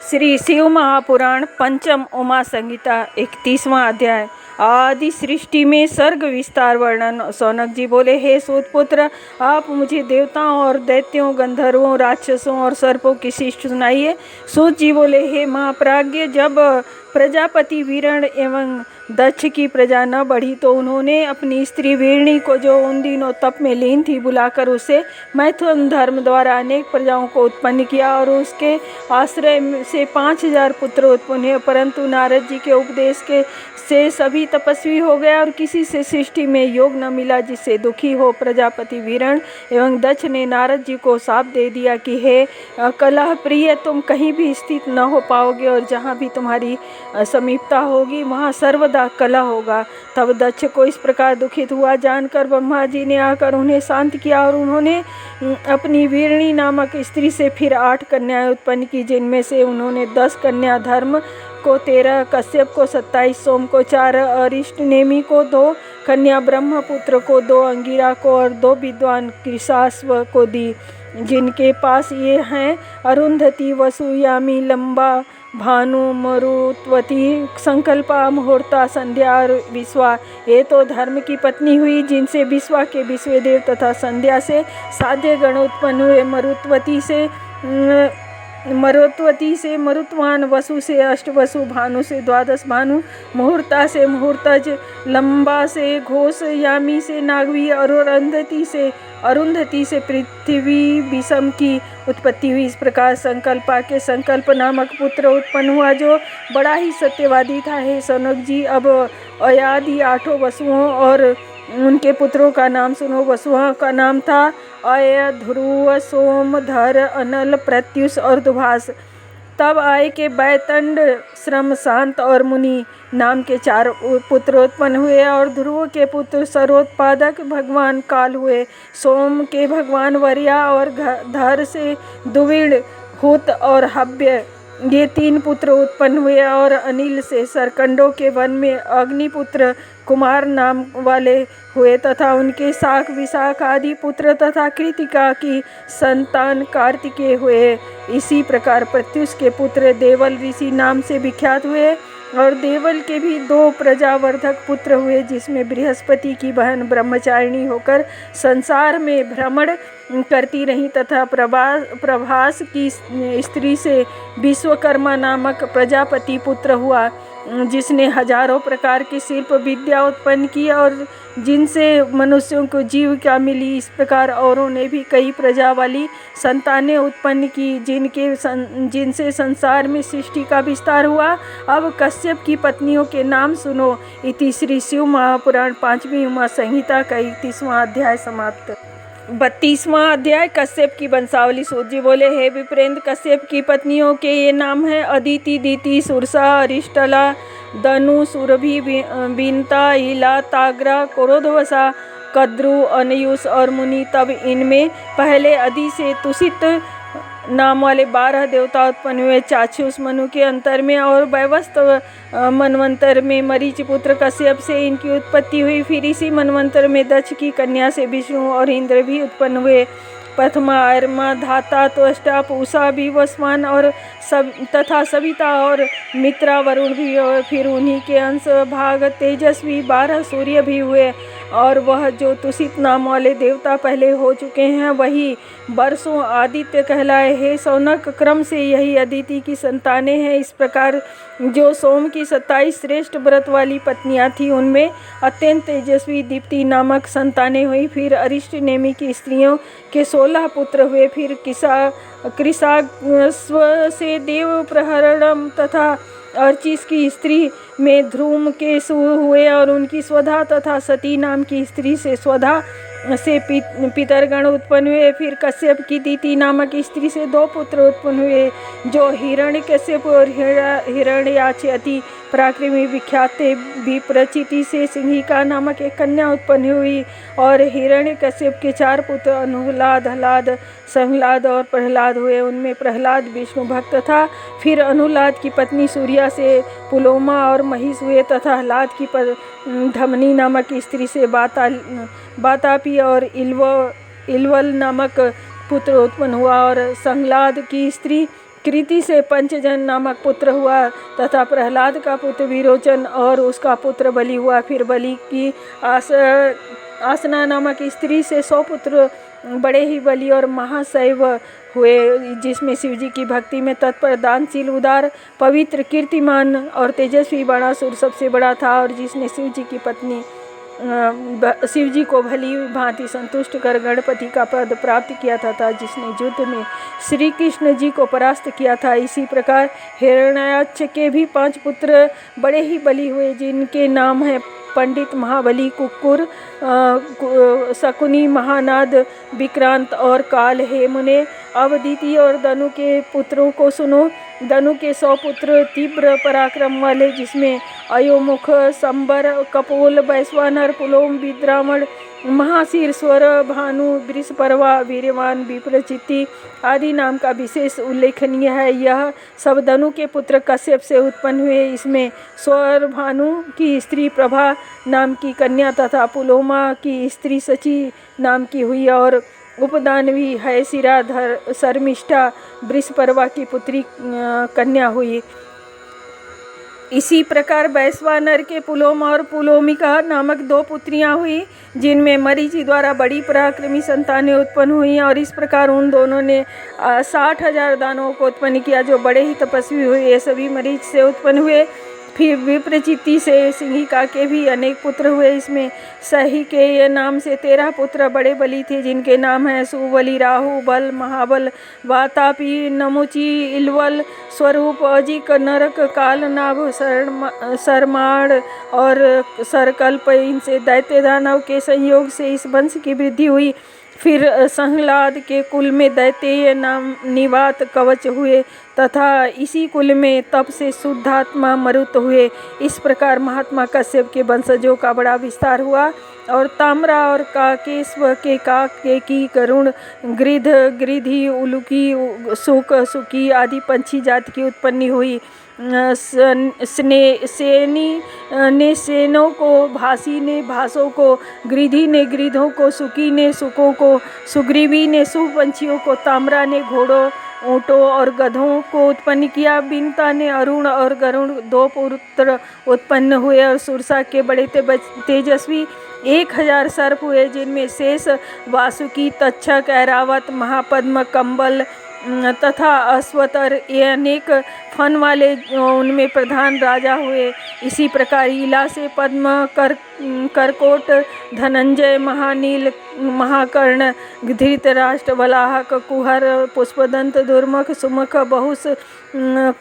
श्री शिव महापुराण पंचम उमा संहिता 31वां अध्याय। आदि सृष्टि में सर्ग विस्तार वर्णन। सौनक जी बोले, हे सूतपुत्र, आप मुझे देवताओं और दैत्यों, गंधर्वों, राक्षसों और सर्पों की शिष्ट सुनाइए। सूत जी बोले, हे महाप्राज्ञ, जब प्रजापति वीरण एवं दक्ष की प्रजा न बढ़ी तो उन्होंने अपनी स्त्री वीरणी को, जो उन दिनों तप में लीन थी, बुलाकर उससे मैथुन धर्म द्वारा अनेक प्रजाओं को उत्पन्न किया और उसके आश्रय से 5000 पुत्र उत्पन्न हुए। परंतु नारद जी के उपदेश से सभी तपस्वी हो गया और किसी से सृष्टि में योग न मिला, जिससे दुखी हो प्रजापति वीरण एवं दक्ष ने नारद जी को शाप दे दिया कि हे कलह प्रिय, तुम कहीं भी स्थित न हो पाओगे और जहाँ भी तुम्हारी समीपता होगी वहाँ सर्वदा कलह होगा। तब दक्ष को इस प्रकार दुखित हुआ जानकर ब्रह्मा जी ने आकर उन्हें शांत किया और उन्होंने अपनी वीरणी नामक स्त्री से फिर 8 कन्याएं उत्पन्न की, जिनमें से उन्होंने 10 कन्या धर्म को, 13 कश्यप को, 27 सोम को, 4 अरिष्ट नेमि को, 2 कन्या ब्रह्मपुत्र को, 2 अंगिरा को और 2 विद्वान कृशाश्व को दी, जिनके पास ये हैं अरुंधति, वसु, यामी, लंबा, भानु, मरुत्वती, संकल्पा, मुहूर्ता, संध्या और विश्वा। ये तो धर्म की पत्नी हुई, जिनसे विश्वा के विश्वदेव तथा संध्या से साध्य गण उत्पन्न हुए। मरुत्वती से मरुत्वान, वसु से अष्टवसु, भानु से 12 भानु, मुहूर्ता से मुहूर्तज, लंबा से घोष, यामी से नागवी और अरुंधति से पृथ्वी विषम की उत्पत्ति हुई। इस प्रकार संकल्पा के संकल्प नामक पुत्र उत्पन्न हुआ, जो बड़ा ही सत्यवादी था। हे सौनक जी, अब अयादि 8 वसुओं और उनके पुत्रों का नाम सुनो। वसुओं का नाम था अय, ध्रुव, सोम, धर, अनल, प्रत्युष और दुभाष। तब आय के बैतंड, श्रम, शांत और मुनि नाम के 4 पुत्र उत्पन्न हुए और ध्रुव के पुत्र सर्वोत्पादक भगवान काल हुए। सोम के भगवान वर्या और धर से दुविड़, हुत और हव्य, ये 3 पुत्र उत्पन्न हुए और अनिल से सरकंडों के वन में अग्निपुत्र कुमार नाम वाले हुए तथा उनके शाक, विशाख आदि पुत्र तथा कृतिका की संतान कार्तिकेय हुए। इसी प्रकार प्रत्युष के पुत्र देवल ऋषि नाम से विख्यात हुए और देवल के भी 2 प्रजावर्धक पुत्र हुए, जिसमें बृहस्पति की बहन ब्रह्मचारिणी होकर संसार में भ्रमण करती रही तथा प्रभास की स्त्री से विश्वकर्मा नामक प्रजापति पुत्र हुआ, जिसने हजारों प्रकार की शिल्प विद्या उत्पन्न की और जिनसे मनुष्यों को जीविका मिली। इस प्रकार औरों ने भी कई प्रजा वाली संतानें उत्पन्न की, जिनसे संसार में सृष्टि का विस्तार हुआ। अब कश्यप की पत्नियों के नाम सुनो। इति श्री शिव महापुराण 5वीं उमा संहिता का 31वां अध्याय समाप्त। 32वां अध्याय। कश्यप की वंशावली। सूत जी बोले, हे विप्रेंद्र, कश्यप की पत्नियों के ये नाम हैं अदिति, दीति, सुरसा, अरिष्टला, दनु, सुरभि, बिनता, इला, ताग्रा, क्रोधवसा, कद्रु, अनयुस और मुनि। तब इनमें पहले अदि से तुषित नाम वाले 12 देवता उत्पन्न हुए। चाक्षुष मनु के अंतर में और वैवस्वत मनवंतर में मरीच पुत्र कश्यप से इनकी उत्पत्ति हुई। फिर इसी मनवंतर में दक्ष की कन्या से विष्णु और इंद्र भी उत्पन्न हुए। प्रथमा आर्मा, धाता, त्वष्टा, पूषा, विवस्वान और तथा सविता और मित्रा, वरुण भी हुए। फिर उन्हीं के अंश भाग तेजस्वी 12 सूर्य भी हुए और वह जो तुषित नाम वाले देवता पहले हो चुके हैं वही वर्षों आदित्य कहलाए। हे सौनक, क्रम से यही अदिति की संतानें हैं। इस प्रकार जो सोम की 27 श्रेष्ठ व्रत वाली पत्नियां थीं, उनमें अत्यंत तेजस्वी दीप्ति नामक संतानें हुई। फिर अरिष्ट नेमि की स्त्रियों के 16 पुत्र हुए। फिर कृशास्व से देव प्रहरणम तथा अर्चिस की स्त्री में ध्रुम के हुए और उनकी स्वधा तथा सती नाम की स्त्री से स्वधा से पितरगण उत्पन्न हुए। फिर कश्यप की दीति नामक स्त्री से 2 पुत्र उत्पन्न हुए, जो हिरण्यकश्यप और हिरण्याक्ष अति पराक्रमी विख्यात थे। विप्रचिति से सिंहिका नामक एक कन्या उत्पन्न हुई और हिरण्यकश्यप के 4 पुत्र अनुलाद, हलाद, संहलाद और प्रहलाद हुए। उनमें प्रहलाद विष्णु भक्त था। फिर अनुलाद की पत्नी सूर्या से पुलोमा और महिष हुए तथा हलाद की धमनी नामक स्त्री से बातापी और इलवल नामक पुत्र उत्पन्न हुआ और संहलाद की स्त्री कृति से पंचजन नामक पुत्र हुआ तथा प्रहलाद का पुत्र विरोचन और उसका पुत्र बलि हुआ। फिर बलि की आसना नामक स्त्री से 100 पुत्र बड़े ही बलि और महाशैव हुए, जिसमें शिव जी की भक्ति में तत्पर, दानशील, उदार, पवित्र, कीर्तिमान और तेजस्वी बाणासुर सबसे बड़ा था, और जिसने शिव जी की पत्नी शिव जी को भली भांति संतुष्ट कर गणपति का पद प्राप्त किया था, जिसने युद्ध में श्री कृष्ण जी को परास्त किया था। इसी प्रकार हिरण्याक्ष के भी 5 पुत्र बड़े ही बली हुए, जिनके नाम हैं पंडित, महाबली, कुक्कुर, शकुनी, महानाद, विक्रांत और काल। हे मुने, अब दिति और दनु के पुत्रों को सुनो। दनु के 100 पुत्र तीव्र पराक्रम वाले, जिसमें अयोमुख, संबर, कपोल, वैश्वानर, पुलोम, विद्रावण, महाशीर, स्वर, भानु, वृषपर्वा, वीर्यवान, विप्रचित्ति आदि नाम का विशेष उल्लेखनीय है। यह सब दनु के पुत्र कश्यप से उत्पन्न हुए। इसमें स्वर भानु की स्त्री प्रभा नाम की कन्या तथा पुलोमा की स्त्री सची नाम की हुई, और उपदानवी है शिराधर शर्मिष्ठा वृषपर्वा की पुत्री कन्या हुई। इसी प्रकार वैश्वानर के पुलोमा और पुलोमिका नामक 2 पुत्रियां हुई, जिनमें मरीचि द्वारा बड़ी पराक्रमी संतानें उत्पन्न हुई, और इस प्रकार उन दोनों ने 60,000 दानवों को उत्पन्न किया, जो बड़े ही तपस्वी हुए। ये सभी मरीच से उत्पन्न हुए। फिर विप्रचित्ति से सिंहिका के भी अनेक पुत्र हुए। इसमें सही के ये नाम से 13 पुत्र बड़े बली थे, जिनके नाम हैं सुबली, राहु, बल, महाबल, वातापी, नमुचि, इलवल, स्वरूप, अजिक, नरक, काल, नाभ, सरमाण और सरकल्प। इनसे दैत्य दानव के संयोग से इस वंश की वृद्धि हुई। फिर संहलाद के कुल में दैत्य नाम निवात कवच हुए, तथा इसी कुल में तप से शुद्धात्मा मरुत हुए। इस प्रकार महात्मा कश्यप के वंशजों का बड़ा विस्तार हुआ, और ताम्रा और काकेश्व के काक, केकी, गरुण, गिद्ध, गिरिधि, उलुकी, सुक, सुकी आदि पंछी जाति की उत्पत्ति हुई। सेनी ने सेनों को, भासी ने भासों को, गिरिधि ने गिरिधों को, सुकी ने सुकों को, सुग्रीवी ने सुख पंछियों को, ताम्रा ने घोड़ों, ऊँटों और गधों को उत्पन्न किया। बिनता ने अरुण और गरुण 2 पुत्र उत्पन्न हुए, और सुरसा के बड़े तेजस्वी 1000 सर्प हुए, जिनमें शेष, वासुकी, तक्षक, ऐरावत, महापद्म, कंबल तथा अश्वतर ये अनेक फन वाले उनमें प्रधान राजा हुए। इसी प्रकार ईला से पद्म, करकोट, धनंजय, महानील, महाकर्ण, धृतराष्ट्र, वलाहक, कुहर, पुष्पदंत, दुर्मुख, सुमुख, बहुस,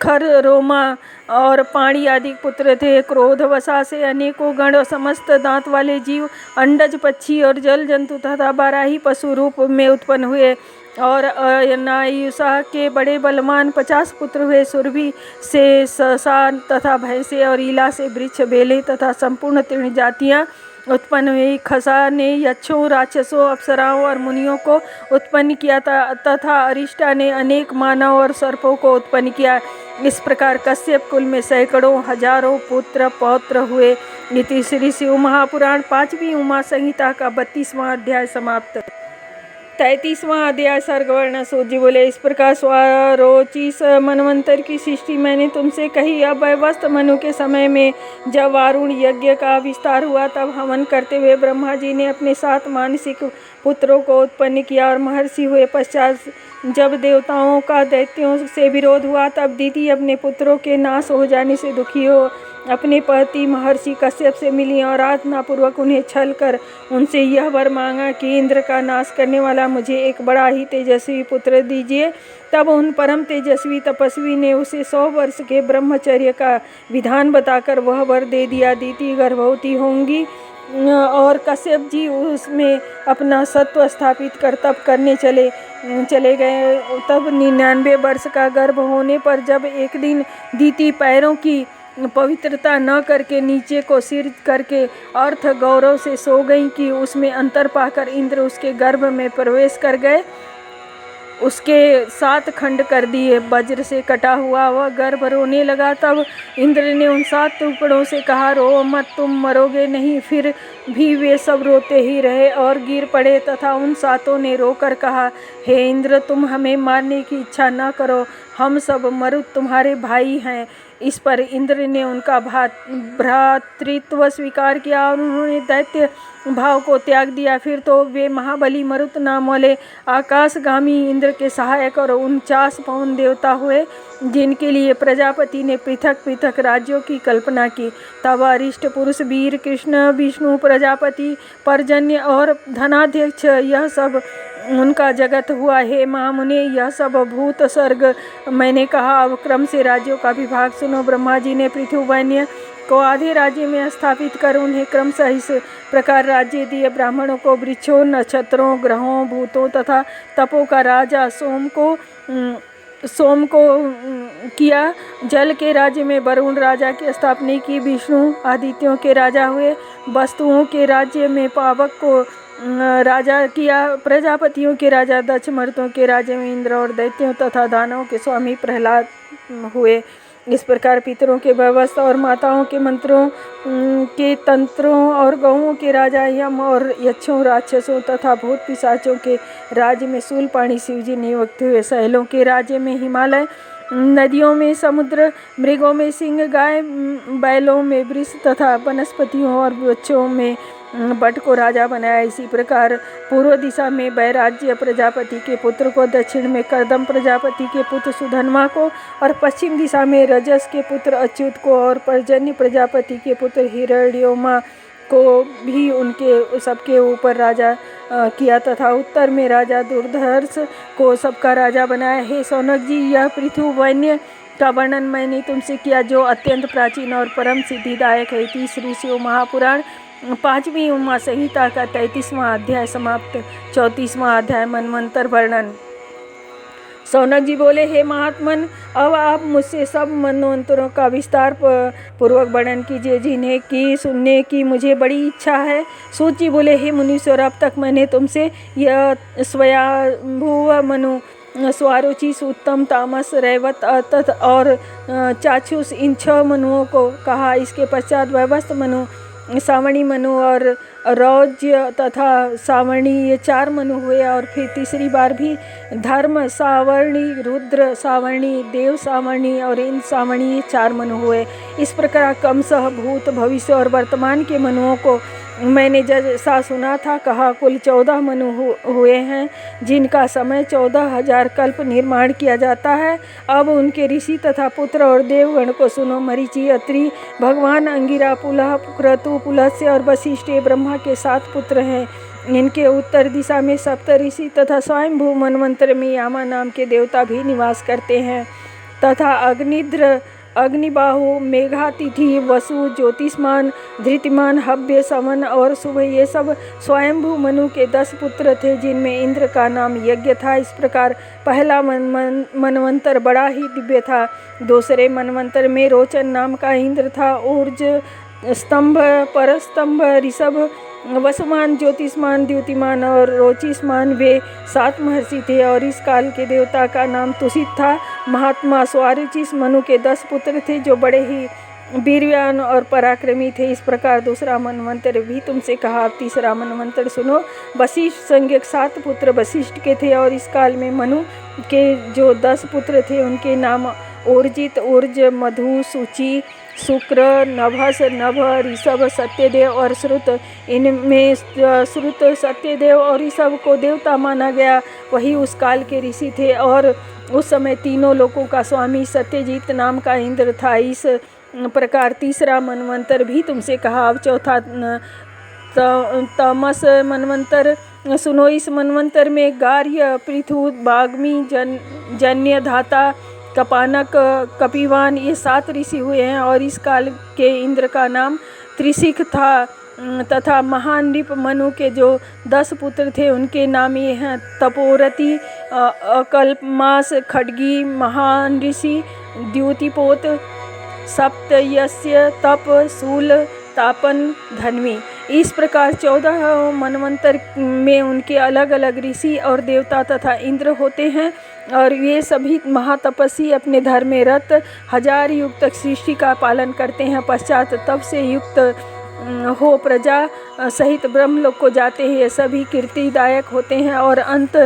खर, रोमा और पाणी आदि पुत्र थे। क्रोधवशा से अनेकों गण, समस्त दांत वाले जीव, अंडज, पक्षी और जल जंतु तथा 12 ही पशु रूप में उत्पन्न हुए। और अनायुषा के बड़े बलवान 50 पुत्र हुए। सुरभि से ससान तथा भैंसे, और ईला से वृक्ष, बेले तथा संपूर्ण तीर्ण जातियाँ उत्पन्न हुई। खसा ने यक्षों, राक्षसों, अप्सराओं और मुनियों को उत्पन्न किया तथा अरिष्टा ने अनेक मानव और सर्पों को उत्पन्न किया। इस प्रकार कश्यप कुल में सैकड़ों हजारों पुत्र पौत्र हुए। इति श्री शिव महापुराण 5वीं उमा संहिता का 32वां अध्याय समाप्त। 33वां अध्याय सर्गवर्ण। सूत जी बोले, इस प्रकार स्वारोचिस मनवंतर की सृष्टि मैंने तुमसे कही। अब वस्त मनु के समय में जब वारुण यज्ञ का विस्तार हुआ, तब हवन करते हुए ब्रह्मा जी ने अपने 7 मानसिक पुत्रों को उत्पन्न किया और महर्षि हुए। पश्चात जब देवताओं का दैत्यों से विरोध हुआ, तब दीति अपने पुत्रों के नाश हो जाने से दुखी हो अपने पति महर्षि कश्यप से मिली और आज्ञापूर्वक उन्हें छल कर उनसे यह वर मांगा कि इंद्र का नाश करने वाला मुझे एक बड़ा ही तेजस्वी पुत्र दीजिए। तब उन परम तेजस्वी तपस्वी ने उसे 100 वर्ष के ब्रह्मचर्य का विधान बताकर वह वर दे दिया। दीति गर्भवती होंगी और कश्यप जी उसमें अपना सत्व स्थापित कर तप करने चले गए। तब 99 वर्ष का गर्भ होने पर जब एक दिन दीति पैरों की पवित्रता न करके नीचे को सिर करके अर्थ गौरव से सो गई कि उसमें अंतर पाकर इंद्र उसके गर्भ में प्रवेश कर गए। उसके 7 खंड कर दिए। वज्र से कटा हुआ वह गर्भ रोने लगा। तब इंद्र ने उन 7 टुकड़ों से कहा, रो मत, तुम मरोगे नहीं। फिर भी वे सब रोते ही रहे और गिर पड़े तथा उन 7 ने रोकर कहा, हे इंद्र, तुम हमें मारने की इच्छा न करो। हम सब मरुत तुम्हारे भाई हैं। इस पर इंद्र ने उनका भ्रातृत्व स्वीकार किया और उन्होंने दैत्य भाव को त्याग दिया। फिर तो वे महाबली मरुत नाम वाले आकाशगामी इंद्र के सहायक और 49 पवन देवता हुए, जिनके लिए प्रजापति ने पृथक पृथक राज्यों की कल्पना की। तब अरिष्ट पुरुष वीर कृष्ण विष्णु प्रजापति पर्जन्य और धनाध्यक्ष यह सब उनका जगत हुआ। हे महामुने, यह सब भूत सर्ग मैंने कहा। अब क्रम से राज्यों का विभाग सुनो। ब्रह्मा जी ने पृथुवैन्य को आधे राज्य में स्थापित कर उन्हें क्रमशः इस प्रकार राज्य दिए। ब्राह्मणों को वृक्षों नक्षत्रों ग्रहों भूतों तथा तपों का राजा सोम को किया। जल के राज्य में वरुण राजा की स्थापना की। विष्णु आदित्यों के राजा हुए। वस्तुओं के राज्य में पावक को राजा किया। प्रजापतियों के राजा दक्ष, मर्तों के राज्य में इंद्र और दैत्यों तथा दानवों के स्वामी प्रहलाद हुए। इस प्रकार पितरों के व्यवस्था और माताओं के मंत्रों के तंत्रों और गौओं के राजा यम और यक्षों राक्षसों तथा भूत पिशाचों के राज्य में शूलपाणी शिवजी नियुक्त हुए। शैलों के राज्य में हिमालय, नदियों में समुद्र, मृगों में सिंह, गाय बैलों में वृष तथा वनस्पतियों और वृक्षों में बट को राजा बनाया। इसी प्रकार पूर्व दिशा में वैराज्य प्रजापति के पुत्र को, दक्षिण में कर्दम प्रजापति के पुत्र सुधन्वा को और पश्चिम दिशा में रजस के पुत्र अच्युत को और पर्जन्य प्रजापति के पुत्र हिरण्यमा को भी उनके सबके ऊपर राजा किया तथा उत्तर में राजा दुर्धर्ष को सबका राजा बनाया। हे सौनक जी, यह पृथुवैन्य का वर्णन मैंने तुमसे किया, जो अत्यंत प्राचीन और परम सिद्धिदायक है। तीसरी शिव महापुराण 5वीं उमा संहिता का 33वां अध्याय समाप्त। 34वां अध्याय मनवंतर वर्णन। सौनक जी बोले, हे महात्मन, अब आप मुझसे सब मनवंतरों का विस्तार पूर्वक वर्णन कीजिए, जिन्हें की सुनने की मुझे बड़ी इच्छा है। सूत जी बोले, हे मुनीश्वर, अब तक मैंने तुमसे यह स्वयंभुव मनु, स्वारुचि, उत्तम, तामस, रैवत, अतत और चाक्षुष इन 6 मनुओं को कहा। इसके पश्चात वैवस्त मनु, सावणी मनु और रौज्य तथा सावणी, ये 4 मनु हुए। और फिर तीसरी बार भी धर्म सावर्णी, रुद्र सावर्णी, देव सावर्णी और इन सावर्णी, ये 4 मनु हुए। इस प्रकार क्रमशः भूत भविष्य और वर्तमान के मनुओं को मैंने जैसा सुना था कहा। कुल 14 मनु हुए हैं, जिनका समय 14,000 कल्प निर्माण किया जाता है। अब उनके ऋषि तथा पुत्र और देवगण को सुनो। मरीचि, अत्रि, भगवान अंगिरा, पुलह, क्रतु, पुलस्त्य और वशिष्ठ ब्रह्मा के 7 पुत्र हैं। इनके उत्तर दिशा में सप्त ऋषि तथा स्वयंभू मनवंतर में यामा नाम के देवता भी निवास करते हैं तथा अग्निद्र, अग्निबाहु, मेघातिथि, वसु, ज्योतिष्मान, धृतिमान, हव्य, समन और शुभ, ये सब स्वयंभू मनु के 10 पुत्र थे, जिनमें इंद्र का नाम यज्ञ था। इस प्रकार पहला मनवंतर बड़ा ही दिव्य था। दूसरे मनवंतर में रोचन नाम का इंद्र था। ऊर्ज, स्तंभ, परस्तंभ, ऋषभ, वसुमान, ज्योतिष्मान, द्युतिमान और रोचिष्मान, वे 7 महर्षि थे। और इस काल के देवता का नाम तुषित था। महात्मा स्वारुचिस मनु के 10 पुत्र थे, जो बड़े ही वीरवान और पराक्रमी थे। इस प्रकार दूसरा मनवंतर भी तुमसे कहा। अब तीसरा मनवंतर सुनो। वशिष्ठ संज्ञक 7 पुत्र वशिष्ठ के थे। और इस काल में मनु के जो 10 पुत्र थे, उनके नाम ऊर्जित, ऊर्ज, मधु, सूचि, शुक्र, नभस, नभ, ऋषभ, सत्यदेव और श्रुत। इनमें श्रुत, सत्यदेव और ऋषभ को देवता माना गया। वही उस काल के ऋषि थे और उस समय तीनों लोकों का स्वामी सत्यजीत नाम का इंद्र था। इस प्रकार तीसरा मनवंतर भी तुमसे कहा। अब चौथा तमस मनवंतर सुनो। इस मनवंतर में गार्य, पृथु, बाग्मी, जन्य, धाता, कपानक, कपिवान, ये 7 ऋषि हुए हैं। और इस काल के इंद्र का नाम त्रिशिख था तथा महान नृप मनु के जो 10 पुत्र थे, उनके नाम ये हैं तपोरति, अकल्पमास, खड्गी, महान ऋषि, द्युतिपोत, सप्तयस्य, तप, शूल, तापन, धन्वी। इस प्रकार 14 मनवंतर में उनके अलग अलग ऋषि और देवता तथा इंद्र होते हैं। और ये सभी महातपस्वी अपने धर्म में रत 1000 युग तक सृष्टि का पालन करते हैं। पश्चात तप से युक्त हो प्रजा सहित ब्रह्मलोक को जाते हैं। ये सभी कीर्तिदायक होते हैं और अंत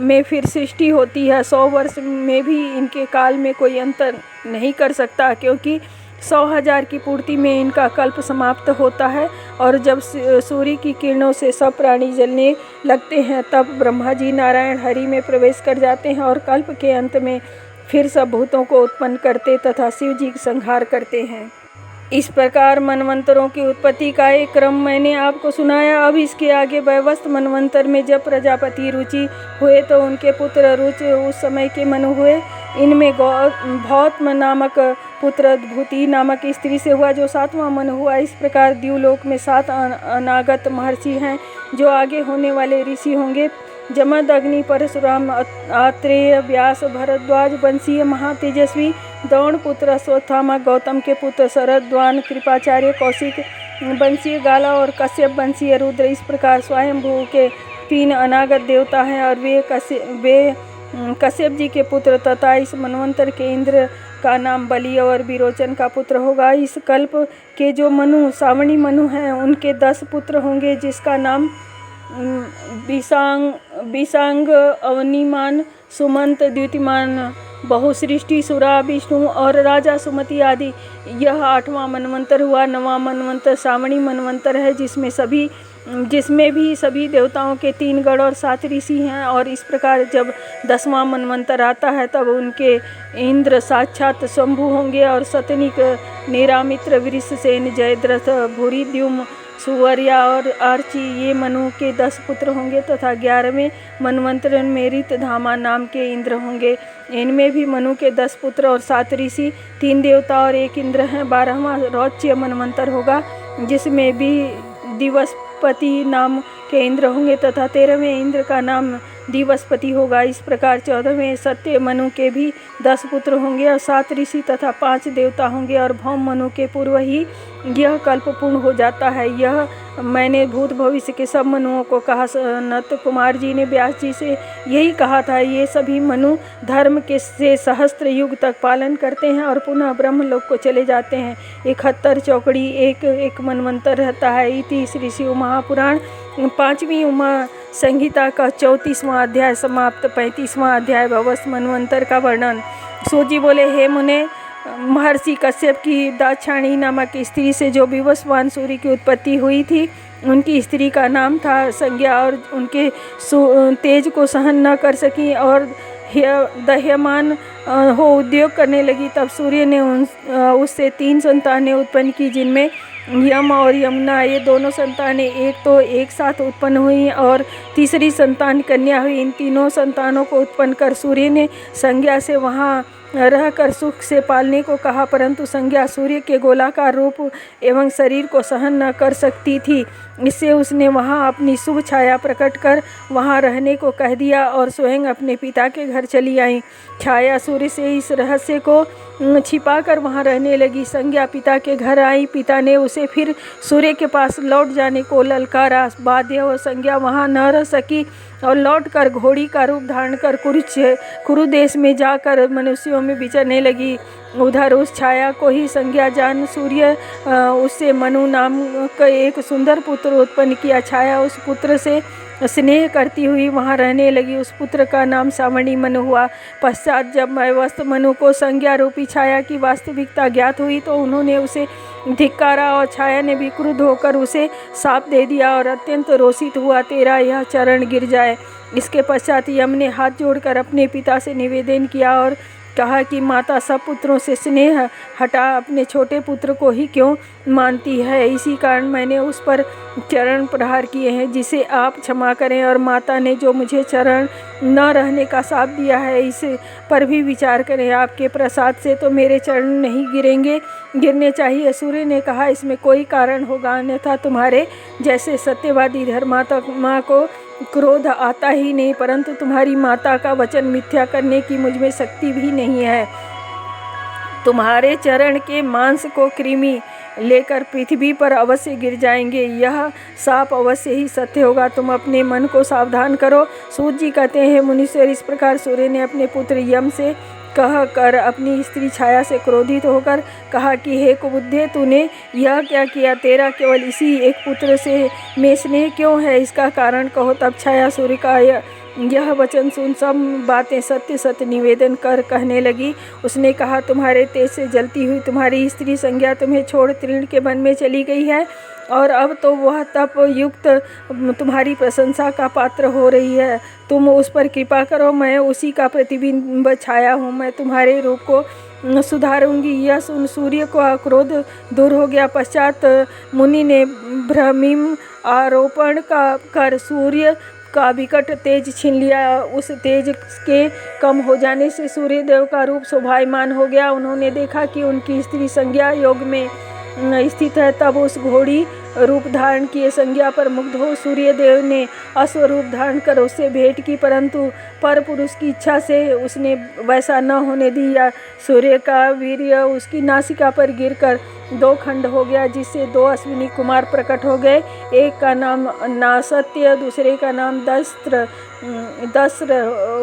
में फिर सृष्टि होती है। 100 वर्ष में भी इनके काल में कोई अंतर नहीं कर सकता, क्योंकि 100,000 की पूर्ति में इनका कल्प समाप्त होता है। और जब सूर्य की किरणों से सब प्राणी जलने लगते हैं, तब ब्रह्मा जी नारायण हरि में प्रवेश कर जाते हैं और कल्प के अंत में फिर सब भूतों को उत्पन्न करते तथा शिव जी का संहार करते हैं। इस प्रकार मनवंतरों की उत्पत्ति का एक क्रम मैंने आपको सुनाया। अब इसके आगे वैवस्वत मनवंतर में जब प्रजापति रुचि हुए तो उनके पुत्र रुच उस समय के मनु हुए। इनमें भौत्म नामक पुत्र भूति नामक स्त्री से हुआ, जो 7वां मनु हुआ। इस प्रकार द्युलोक में 7 अनागत महर्षि हैं, जो आगे होने वाले ऋषि होंगे। जमद, अग्नि, परशुराम, आत्रेय, व्यास, भरद्वाज, वंशीय महातेजस्वी, द्रोण पुत्र अश्वत्थामा, गौतम के पुत्र शरद्वान, कृपाचार्य, कौशिक, वंशीय गाला और कश्यप वंशीय रुद्र। इस प्रकार स्वयंभू के 3 अनागत देवता हैं और वे कश्यप जी के पुत्र तथा इस मनवंतर के इंद्र का नाम बलि और विरोचन का पुत्र होगा। इस कल्प के जो मनु सावणी मनु हैं, उनके 10 पुत्र होंगे, जिसका नाम विशांग, अवनीमान, सुमंत, द्युतिमान, बहुसृष्टि, सुरा, विष्णु और राजा सुमति आदि। यह 8वां मनवंतर हुआ। 9वां मनवंतर सावणी मनवंतर है, जिसमें भी सभी देवताओं के 3 गण और 7 ऋषि हैं। और इस प्रकार जब 10वां मनवंतर आता है, तब उनके इंद्र साक्षात शंभु होंगे और सतनिक, निरामित्र, वृषसेन, जयद्रथ, भूरिद्युम, सुवर्या और आर्ची ये मनु के 10 पुत्र होंगे तथा 11वें मनवंतर में ऋतधामा नाम के इंद्र होंगे। इनमें भी मनु के 10 पुत्र और 7 ऋषि, 3 देवता और 1 इंद्र हैं। 12वां रौच्य मनवंतर होगा, जिसमें भी दिवसपति नाम के इंद्र होंगे तथा 13वें इंद्र का नाम दिवसपति होगा। इस प्रकार 14वें सत्य मनु के भी 10 पुत्र होंगे और 7 ऋषि तथा 5 देवता होंगे और भौम मनु के पूर्व ही यह कल्प पूर्ण हो जाता है। यह मैंने भूत भविष्य के सब मनुओं को कहा। सनत कुमार जी ने व्यास जी से यही कहा था। ये सभी मनु धर्म के से सहस्त्र युग तक पालन करते हैं और पुनः ब्रह्मलोक को चले जाते हैं। 71 चौकड़ी एक मनवंतर रहता है। इति श्री शिव महापुराण 5वीं उमा संहिता का 34वां अध्याय समाप्त। 35वां अध्याय भवस्व मनवंतर का वर्णन। सूत जी बोले, हे मुने, महर्षि कश्यप की दाक्षायणी नामक स्त्री से जो विवस्वान सूर्य की उत्पत्ति हुई थी, उनकी स्त्री का नाम था संज्ञा और उनके तेज को सहन न कर सकी और दह्यमान हो उद्योग करने लगी। तब सूर्य ने उससे 3 संतानें उत्पन्न की, जिनमें यम और यमुना ये दोनों संतानें एक तो एक साथ उत्पन्न हुई और तीसरी संतान कन्या हुई। इन तीनों संतानों को उत्पन्न कर सूर्य ने संज्ञा से वहाँ रहकर सुख से पालने को कहा, परंतु संज्ञा सूर्य के गोलाकार रूप एवं शरीर को सहन न कर सकती थी। इससे उसने वहाँ अपनी शुभ छाया प्रकट कर वहाँ रहने को कह दिया और स्वयं अपने पिता के घर चली आई। छाया सूर्य से इस रहस्य को छिपाकर वहाँ रहने लगी। संज्ञा पिता के घर आई। पिता ने उसे फिर सूर्य के पास लौट जाने को ललकारा। बाध्य हो संज्ञा वहाँ न रह सकी और लौटकर घोड़ी का रूप धारण कर कुरु देश में जाकर मनुष्यों में विचरने लगी। उधर उस छाया को ही संज्ञा जान सूर्य उससे मनु नाम का एक सुंदर पुत्र उत्पन्न किया। छाया उस पुत्र से स्नेह करती हुई वहाँ रहने लगी। उस पुत्र का नाम सावणी मनु हुआ। पश्चात जब वैवस्वत मनु को संज्ञा रूपी छाया की वास्तविकता ज्ञात हुई तो उन्होंने उसे धिक्कारा और छाया ने भी क्रुद्ध होकर उसे शाप दे दिया और अत्यंत रोषित हुआ, तेरा यह चरण गिर जाए। इसके पश्चात यम ने हाथ जोड़कर अपने पिता से निवेदन किया और कहा कि माता सब पुत्रों से स्नेह हटा अपने छोटे पुत्र को ही क्यों मानती है। इसी कारण मैंने उस पर चरण प्रहार किए हैं, जिसे आप क्षमा करें। और माता ने जो मुझे चरण न रहने का शाप दिया है, इस पर भी विचार करें। आपके प्रसाद से तो मेरे चरण नहीं गिरने चाहिए। सूर्य ने कहा, इसमें कोई कारण होगा, अन्यथा तुम्हारे जैसे सत्यवादी धर्मात्मा को क्रोध आता ही नहीं, परंतु तुम्हारी माता का वचन मिथ्या करने की मुझमें शक्ति भी नहीं है। तुम्हारे चरण के मांस को कृमि लेकर पृथ्वी पर अवश्य गिर जाएंगे। यह साप अवश्य ही सत्य होगा। तुम अपने मन को सावधान करो। सूत जी कहते हैं, मुनीश्वर, इस प्रकार सूर्य ने अपने पुत्र यम से कह कर अपनी स्त्री छाया से क्रोधित होकर कहा कि हे कुबुद्धे, तूने यह क्या किया? तेरा केवल इसी एक पुत्र से में स्नेह क्यों है? इसका कारण कहो। तब छाया सूर्य का यह वचन सुन सब बातें सत्य सत्य निवेदन कर कहने लगी। उसने कहा, तुम्हारे तेज से जलती हुई तुम्हारी स्त्री संज्ञा तुम्हें छोड़ तृण के वन में चली गई है और अब तो वह तप युक्त तुम्हारी प्रशंसा का पात्र हो रही है। तुम उस पर कृपा करो, मैं उसी का प्रतिबिंब छाया हूँ, मैं तुम्हारे रूप को सुधारूंगी। यह सुन सूर्य का क्रोध दूर हो गया। पश्चात मुनि ने भ्रमिम आरोपण कर सूर्य का विकट तेज छीन लिया। उस तेज के कम हो जाने से सूर्य देव का रूप शोभायमान हो गया। उन्होंने देखा कि उनकी स्त्री संज्ञा योग में स्थित है। तब उस घोड़ी रूप धारण किए संज्ञा पर मुग्ध हो सूर्य देव ने अश्वरूप धारण कर उससे भेंट की, परंतु पर पुरुष की इच्छा से उसने वैसा न होने दिया। सूर्य का वीर्य उसकी नासिका पर गिरकर 2 खंड हो गया, जिससे 2 अश्विनी कुमार प्रकट हो गए। एक का नाम नासत्य, दूसरे का नाम दस्र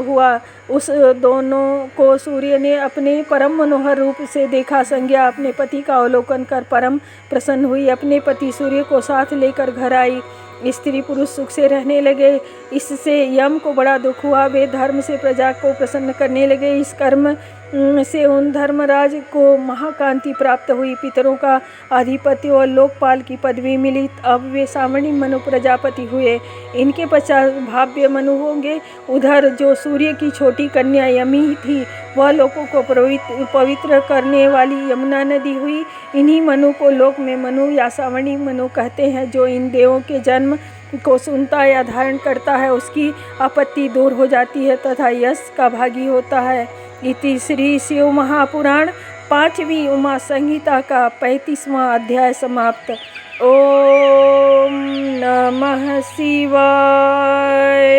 हुआ। उस दोनों को सूर्य ने अपने परम मनोहर रूप से देखा। संज्ञा अपने पति का अवलोकन कर परम प्रसन्न हुई। अपने पति सूर्य को साथ लेकर घर आई। स्त्री पुरुष सुख से रहने लगे। इससे यम को बड़ा दुख हुआ। वे धर्म से प्रजा को प्रसन्न करने लगे। इस कर्म से उन धर्मराज को महाकांति प्राप्त हुई। पितरों का आधिपत्य और लोकपाल की पदवी मिली। अब वे सामणी मनु प्रजापति हुए। इनके पश्चात भाव्य मनु होंगे। उधर जो सूर्य की छोटी कन्या यमी थी, वह लोगों को पवित्र करने वाली यमुना नदी हुई। इन्हीं मनु को लोक में मनु या सावणी मनु कहते हैं। जो इन देवों के जन्म को सुनता या धारण करता है, उसकी आपत्ति दूर हो जाती है तथा यश का भागी होता है। इति श्री शिव महापुराण 5वीं उमा संहिता का 35वां अध्याय समाप्त। ओम नमः शिवाय।